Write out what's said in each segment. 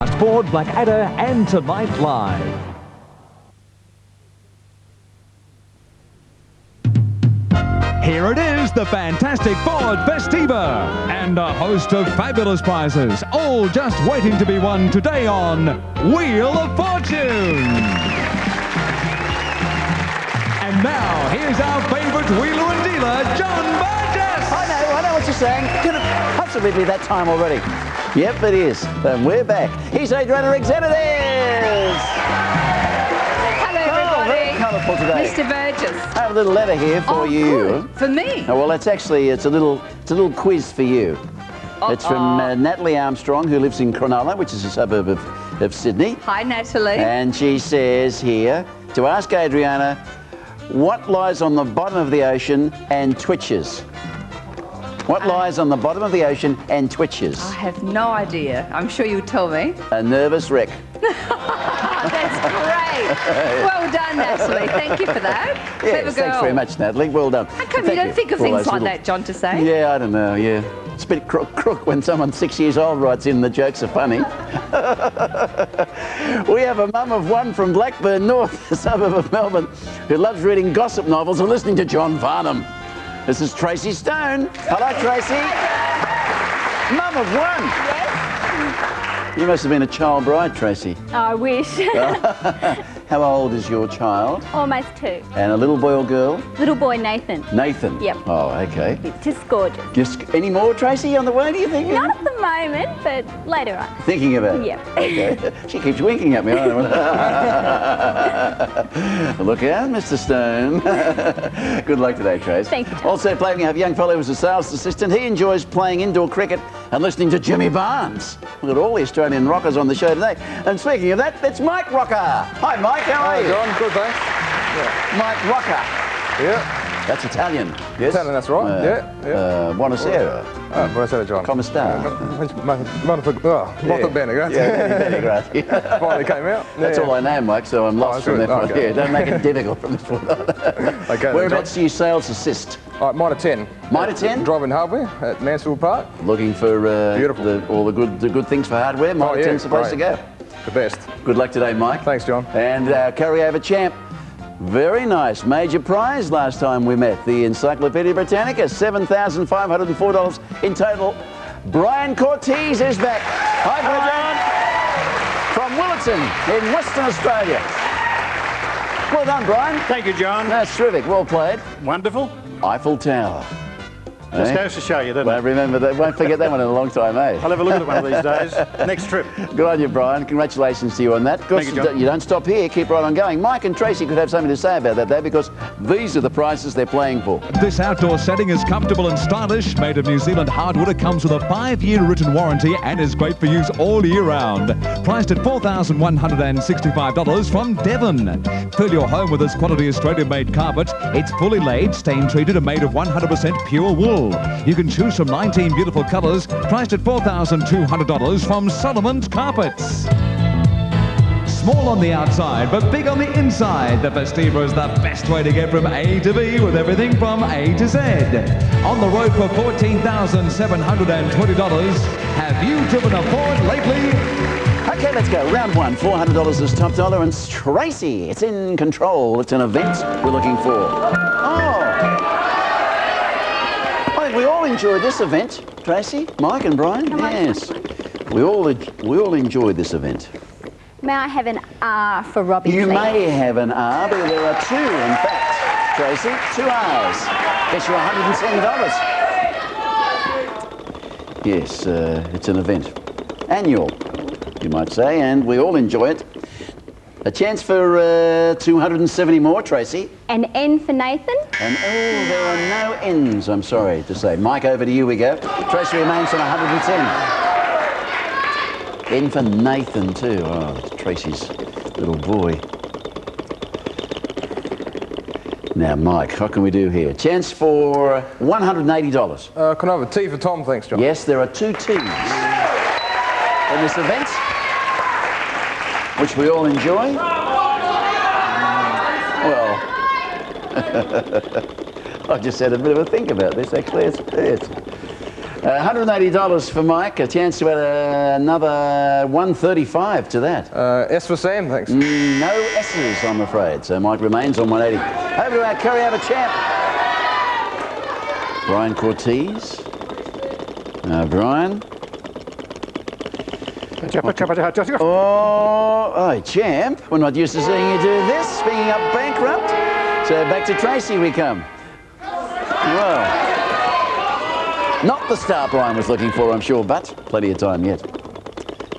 Ford, Blackadder and Tonight Live. Here it is, the fantastic Ford Festiva, and a host of fabulous prizes, all just waiting to be won today on Wheel of Fortune. And now, here's our favourite wheeler and dealer, John Burgess. I know what you're saying. Could it possibly be that time already? Yep, it is. And we're back. Here's Adriana Xenides. Hello, everybody. Very colourful today. Mr. Burgess. I have a little letter here for you. Good. For me? Oh, well, it's a little quiz for you. It's from Natalie Armstrong, who lives in Cronulla, which is a suburb of Sydney. Hi, Natalie. And she says here to ask Adriana, what lies on the bottom of the ocean and twitches? What lies on the bottom of the ocean and twitches? I have no idea. I'm sure you'll tell me. A nervous wreck. That's great. Well done, Natalie. Thank you for that. Yes, thanks very much, Natalie. Well done. How come you don't think of things like that, John, to say? Yeah, I don't know, yeah. It's a bit crook when someone 6 years old writes in the jokes are funny. We have a mum of one from Blackburn North, a suburb of Melbourne, who loves reading gossip novels and listening to John Farnham. This is Tracy Stone. Hello, Tracy. Mum of one. Yes. You must have been a child bride, Tracy. I wish. How old is your child? Almost 2. And a little boy or girl? Little boy Nathan. Nathan? Yep. Oh, okay. It's just gorgeous. Just any more, Tracy, on the way, do you think? Not at the moment, but later on. Thinking about it? Yep. Okay. She keeps winking at me. I don't know. Look out, Mr. Stone. Good luck today, Trace. Thank you, Tom. Also playing, we have a young fellow who's a sales assistant. He enjoys playing indoor cricket and listening to Jimmy Barnes. We've got all the Australian rockers on the show today. And speaking of that, that's Mike Rocker. Hi, Mike. How are you? John, good, thanks. Yeah. Mike Rocker. Yeah. That's Italian. Yes? Italian, that's right. Yeah. Buonasera. Buonasera, John. Come sta? Molto bene, grazie. Bene, grazie. Finally came out. That's all I know, Mike, so I'm lost from good. there. Okay. Yeah, don't make it difficult from this point on. Okay, Whereabouts do you sales assist? All right, mine 10. Mine 10? Driving hardware at Mansfield Park. Looking for Beautiful. all the good things for hardware. Mine 10's the place to go. The best. Good luck today, Mike. Thanks, John. And carryover champ. Very nice. Major prize last time we met. The Encyclopedia Britannica, $7,504 in total. Brian Cortese is back. Hi, Brian. From Willetton in Western Australia. Well done, Brian. Thank you, John. That's terrific. Well played. Wonderful. Eiffel Tower. Just goes to show you, doesn't Well, it? remember that. Won't forget that one in a long time, eh? I'll have a look at it one of these days. Next trip. Good on you, Brian. Congratulations to you on that. Of course, Thank you, John. you don't stop here. Keep right on going. Mike and Tracy could have something to say about that, though, because these are the prices they're playing for. This outdoor setting is comfortable and stylish, made of New Zealand hardwood. It comes with a 5-year written warranty and is great for use all year round. Priced at $4,165 from Devon. Fill your home with this quality Australian-made carpet. It's fully laid, stain-treated and made of 100% pure wool. You can choose from 19 beautiful colours, priced at $4,200 from Solomon's Carpets. Small on the outside, but big on the inside. The Festiva is the best way to get from A to B with everything from A to Z. On the road for $14,720. Have you driven a Ford lately? Okay, let's go. Round one. $400 is top dollar, and Tracy, it's in control. It's an event we're looking for. Oh! I think we all enjoyed this event, Tracy, Mike and Brian. Yes. We all enjoyed this event. May I have an R for Robbie, You please? may have an R, but there are two, in fact, Tracy. 2 R's. Gets you $110. Yes, it's an event. Annual, you might say, and we all enjoy it. A chance for 270 more, Tracy. An N for Nathan? And there are no N's, I'm sorry to say. Mike, over to you we go. Tracy remains on 110. N for Nathan too. Oh, that's Tracy's little boy. Now, Mike, what can we do here? Chance for $180. Can I have a T for Tom, thanks, John? Yes, there are 2 T's in this event, which we all enjoy. Well, I just had a bit of a think about this, actually. It's $180 for Mike. A chance to add another 135 to that. S for Sam, thanks. No S's, I'm afraid. So Mike remains on 180. Over to our carry-over champ, Brian Cortese. Brian. Oh, champ. We're not used to seeing you do this. Speaking up bankrupt. So back to Tracy we come. Well, not the star Brian was looking for, I'm sure, but plenty of time yet.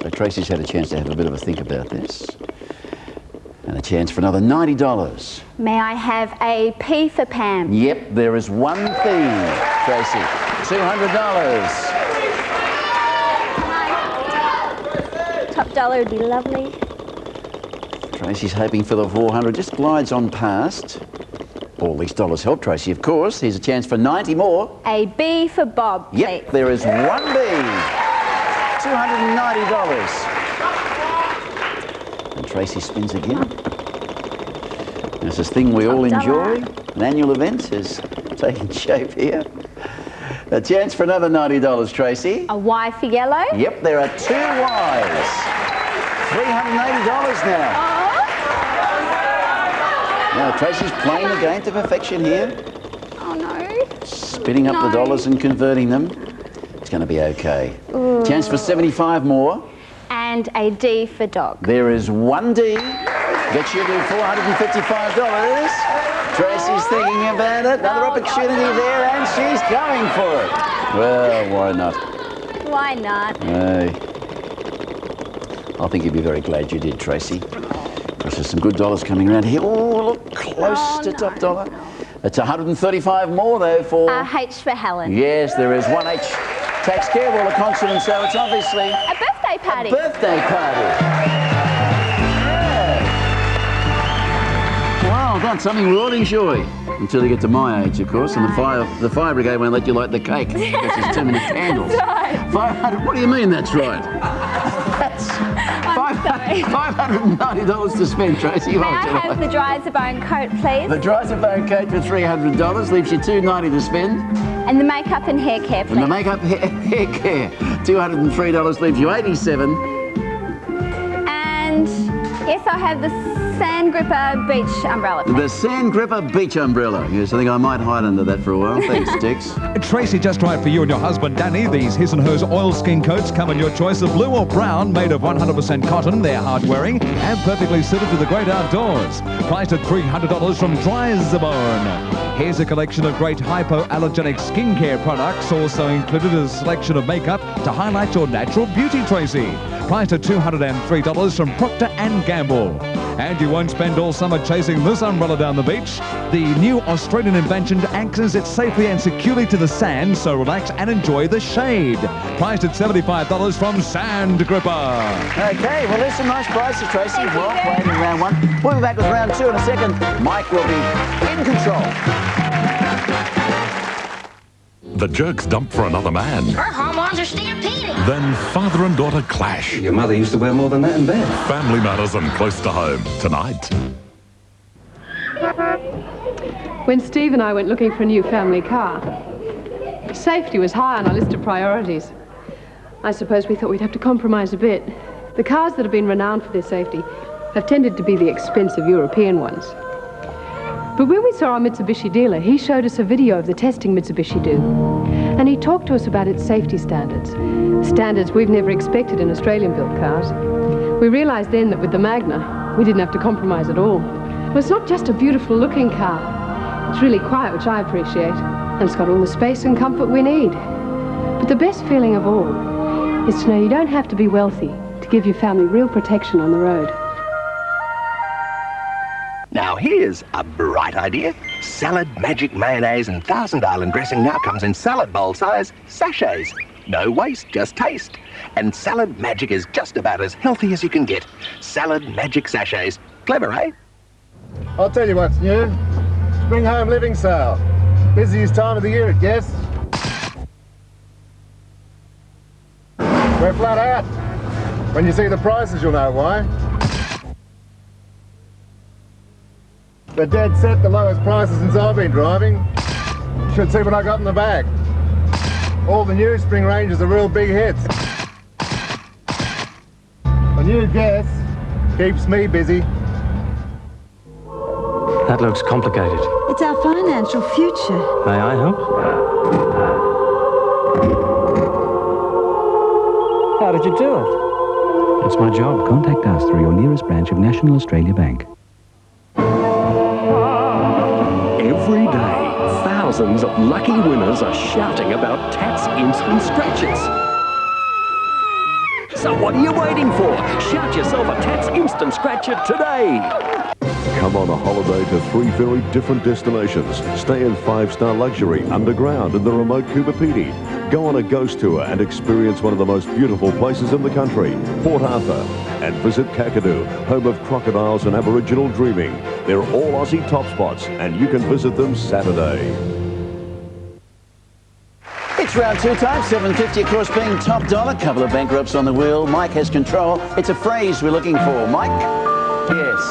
So Tracy's had a chance to have a bit of a think about this. And a chance for another $90. May I have a P for Pam? Yep, there is one P, Tracy. $200. Top dollar would be lovely. Tracy's hoping for the 400. Just glides on past. All these dollars help Tracy, of course. Here's a chance for 90 more. A B for Bob, please. Yep, there is one B. $290. And Tracy spins again. There's this thing we all enjoy. An annual event is taking shape here. A chance for another $90, Tracy. A Y for yellow. Yep, there are two Ys. $380 now. Now, Tracy's playing the game to perfection here. Oh, no. Spinning up the dollars and converting them. It's going to be okay. Ooh. Chance for 75 more. And a D for dog. There is one D. Gets you to $455. Tracy's thinking about it. Another opportunity there, and she's going for it. Well, why not? Why not? Hey. I think you'd be very glad you did, Tracy. Because there's some good dollars coming around here. Oh, look, close to top dollar. It's 135 more, though, for... H for Helen. Yes, there is one H. Takes care of all the consonants, so it's obviously... A birthday party. A birthday party. Well done, something we all enjoy. Until you get to my age, of course, and the fire brigade won't let you light the cake because there's too many candles. That's right. 500, what do you mean that's right? That's $590 to spend, Tracy. May I have the dry as a bone coat, please? The dry as a bone coat for $300 leaves you $290 to spend. And the makeup and hair care, please. And the makeup hair care, $203 leaves you $87. And yes, I have the Sand Gripper Beach umbrella, please. The Sand Gripper Beach umbrella. Yes, I think I might hide under that for a while. Thanks, Dix. Tracy, just right for you and your husband Danny. These his and hers oilskin coats come in your choice of blue or brown, made of 100% cotton. They're hard wearing and perfectly suited to the great outdoors. Priced at $300 from Dry as a Bone. Here's a collection of great hypoallergenic skincare products. Also included a selection of makeup to highlight your natural beauty, Tracy. Priced at $203 from Procter & Gamble. And you won't spend all summer chasing this umbrella down the beach. The new Australian invention anchors it safely and securely to the sand, so relax and enjoy the shade. Priced at $75 from Sand Gripper. Okay, well, there's some nice prizes, Tracy. Well played in round one. We'll be back with round two in a second. Mike will be in control. The jerks dump for another man. Her hormones are stampeding. Then father and daughter clash. Your mother used to wear more than that in bed. Family Matters and Close to Home tonight. When Steve and I went looking for a new family car, safety was high on our list of priorities. I suppose we thought we'd have to compromise a bit. The cars that have been renowned for their safety have tended to be the expensive European ones. But when we saw our Mitsubishi dealer, he showed us a video of the testing Mitsubishi do. And he talked to us about its safety standards. Standards we've never expected in Australian-built cars. We realized then that with the Magna, we didn't have to compromise at all. Well, it's not just a beautiful-looking car. It's really quiet, which I appreciate. And it's got all the space and comfort we need. But the best feeling of all is to know you don't have to be wealthy to give your family real protection on the road. Now here's a bright idea. Salad Magic Mayonnaise and Thousand Island dressing now comes in salad bowl size sachets. No waste, just taste. And Salad Magic is just about as healthy as you can get. Salad Magic sachets. Clever, eh? I'll tell you what's new. Spring home living sale. Busiest time of the year, I guess. We're flat out. When you see the prices, you'll know why. They're dead set the lowest prices since I've been driving. You should see what I got in the bag. All the new spring ranges are real big hits. A new guess keeps me busy. That looks complicated. It's our financial future. May I help? How did you do it? It's my job. Contact us through your nearest branch of National Australia Bank. Every day, thousands of lucky winners are shouting about Tats Instant Scratches. So what are you waiting for? Shout yourself a Tats Instant Scratcher today. Come on a holiday to 3 very different destinations. Stay in 5-star luxury, underground in the remote Coopapiti. Go on a ghost tour and experience one of the most beautiful places in the country, Port Arthur. And visit Kakadu, home of crocodiles and Aboriginal dreaming. They're all Aussie top spots, and you can visit them Saturday. It's round 2 time, $7.50 of course being top dollar. Couple of bank ropes on the wheel. Mike has control. It's a phrase we're looking for. Mike? Yes.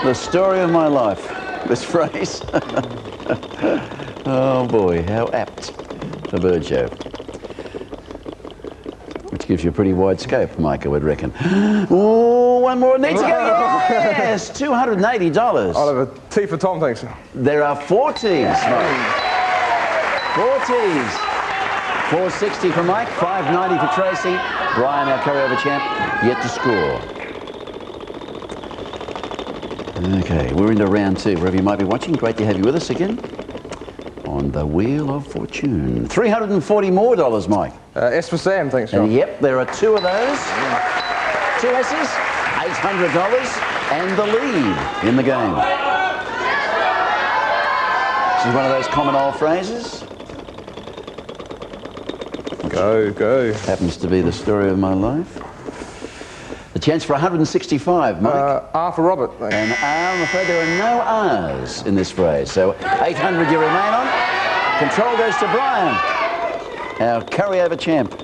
The story of my life, this phrase. Oh boy, how apt for Bird Show. Which gives you a pretty wide scope, Mike, I would reckon. Oh, one more needs to go. Yes, $280. I'll have a tea for Tom, thanks. There are 4 tees, Mike. 4 tees. $4.60 for Mike, $5.90 for Tracy. Brian, our carryover champ, yet to score. Okay, we're into round 2. Wherever you might be watching, great to have you with us again on the Wheel of Fortune. $340 more, Mike. S for Sam, thanks, John. And yep, there are 2 of those. 2 S's, $800, and the lead in the game. This is one of those common old phrases. Go, go. Happens to be the story of my life. The chance for 165, Mike. R for Robert, thanks. And R, I'm afraid there are no R's in this phrase. So 800 you remain on. Control goes to Brian, our carryover champ.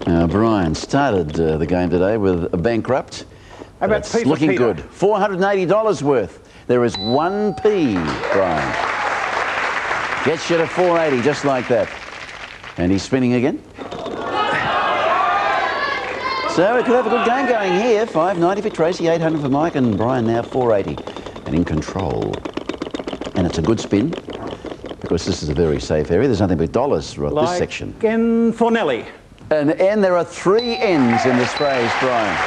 Now, Brian started the game today with a bankrupt. How about it's looking Peter? good. $480 worth. There is 1 P, Brian. Gets you to 480, just like that. And he's spinning again. So we could have a good game going here. $5.90 for Tracy, $800 for Mike, and Brian now $480 and in control. And it's a good spin because this is a very safe area. There's nothing but dollars right this section. N for Nelly. An N, there are 3 N's in this phrase, Brian.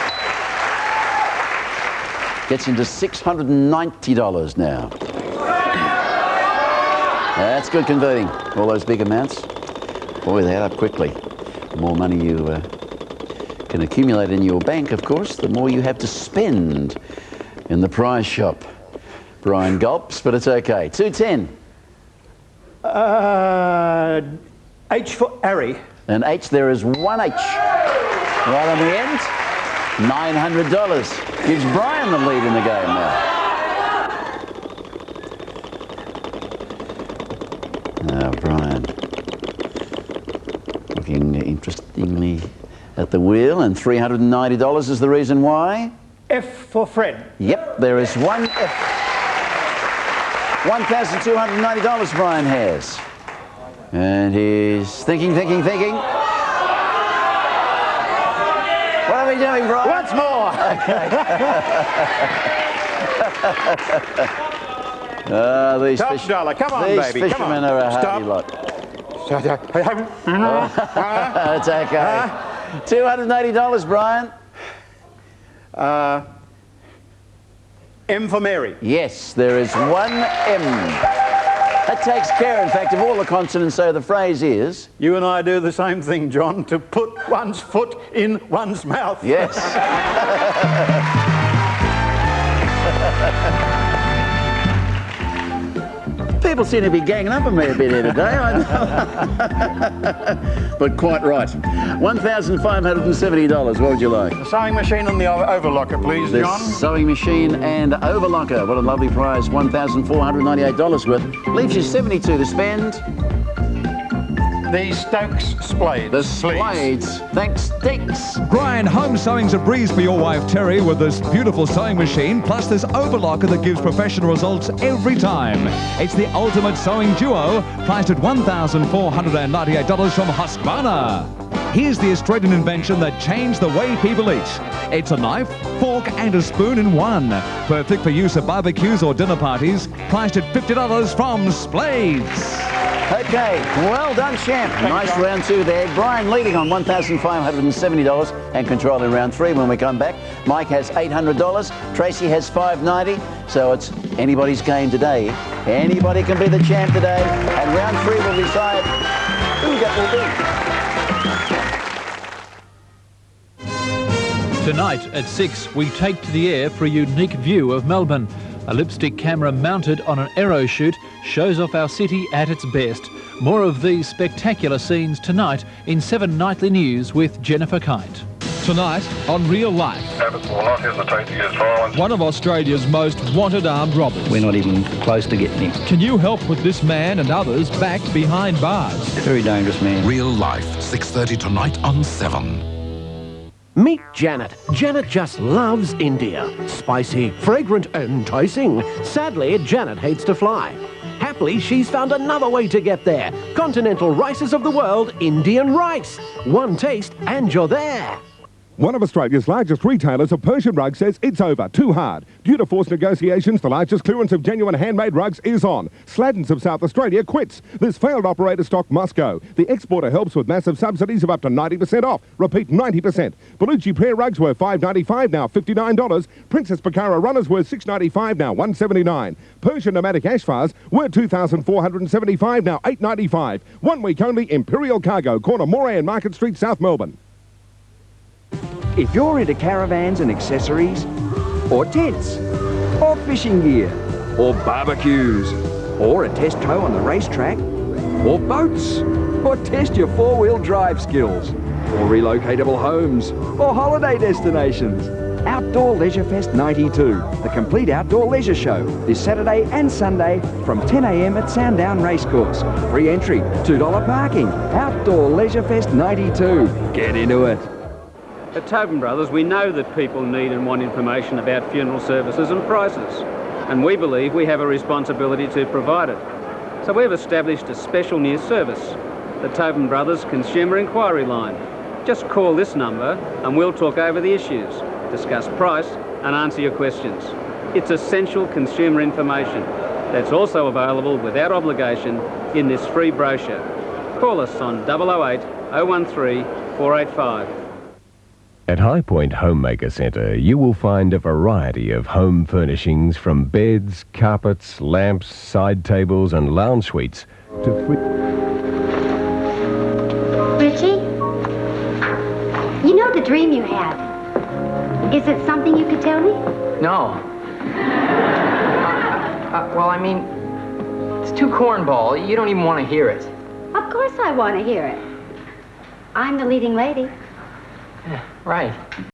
Gets into $690 now. That's good converting, all those big amounts. Boy, they add up quickly. The more money you can accumulate in your bank, of course, the more you have to spend in the prize shop. Brian gulps, but it's okay. 210. H for Harry. And H, there is 1 H. Right on the end, $900. Gives Brian the lead in the game now. Now, Brian. Looking interestingly at the wheel, and $390 is the reason why. F for Fred. Yep, there is 1 F. $1,290 Brian has. And he's thinking. What are we doing, Brian? Once more. Okay. These Top dollar. Come on, these baby. fishermen are a hardy lot. It's okay. $280, Brian. M for Mary. Yes, there is 1 M. That takes care, in fact, of all the consonants, so the phrase is... You and I do the same thing, John, to put one's foot in one's mouth. Yes. People seem to be ganging up on me a bit here today, I know. But quite right. $1,570, what would you like? The sewing machine and the overlocker, please, The John. sewing machine and overlocker. What a lovely prize, $1,498 worth. Leaves you $72 to spend. The Stokes Splades. The Splades. Thanks, Dix. Brian, home sewing's a breeze for your wife Terry with this beautiful sewing machine, plus this overlocker that gives professional results every time. It's the ultimate sewing duo, priced at $1,498 from Husqvarna. Here's the Australian invention that changed the way people eat. It's a knife, fork and a spoon in one. Perfect for use at barbecues or dinner parties. Priced at $50 from Splades. Okay, well done, champ. Nice round two there. Brian leading on $1,570 and controlling round three. When we come back, Mike has $800. Tracy has $590. So it's anybody's game today. Anybody can be the champ today. And round three will decide who that will be. Tonight at 6, we take to the air for a unique view of Melbourne. A lipstick camera mounted on an aero chute shows off our city at its best. More of these spectacular scenes tonight in 7 Nightly News with Jennifer Kite. Tonight on Real Life. One of Australia's most wanted armed robbers. We're not even close to getting him. Can you help with this man and others back behind bars? Very dangerous man. Real Life, 6:30 tonight on 7. Meet Janet. Janet just loves India. Spicy, fragrant, enticing. Sadly, Janet hates to fly. Happily, she's found another way to get there. Continental Rices of the World, Indian rice. One taste and you're there. One of Australia's largest retailers of Persian rugs says it's over, too hard. Due to forced negotiations, the largest clearance of genuine handmade rugs is on. Sladdons of South Australia quits. This failed operator stock must go. The exporter helps with massive subsidies of up to 90% off. Repeat, 90%. Bellucci prayer rugs were $5.95, now $59. Princess Bacara runners were $6.95, now $1.79. Persian pneumatic ashfars were $2,475, now $8.95. 1 week only, Imperial Cargo, corner Moray and Market Street, South Melbourne. If you're into caravans and accessories, or tents, or fishing gear, or barbecues, or a test tow on the racetrack, or boats, or test your four-wheel drive skills, or relocatable homes, or holiday destinations, Outdoor Leisure Fest 92, the complete outdoor leisure show, this Saturday and Sunday from 10 a.m. at Sandown Racecourse. Free entry, $2 parking. Outdoor Leisure Fest 92. Get into it. At Tobin Brothers, we know that people need and want information about funeral services and prices, and we believe we have a responsibility to provide it. So we've established a special news service, the Tobin Brothers Consumer Inquiry Line. Just call this number and we'll talk over the issues, discuss price and answer your questions. It's essential consumer information that's also available without obligation in this free brochure. Call us on 008 013 485. At High Point Homemaker Centre, you will find a variety of home furnishings from beds, carpets, lamps, side tables and lounge suites to Richie, you know the dream you had. Is it something you could tell me? No. Well, I mean, it's too cornball. You don't even want to hear it. Of course I want to hear it. I'm the leading lady. Right.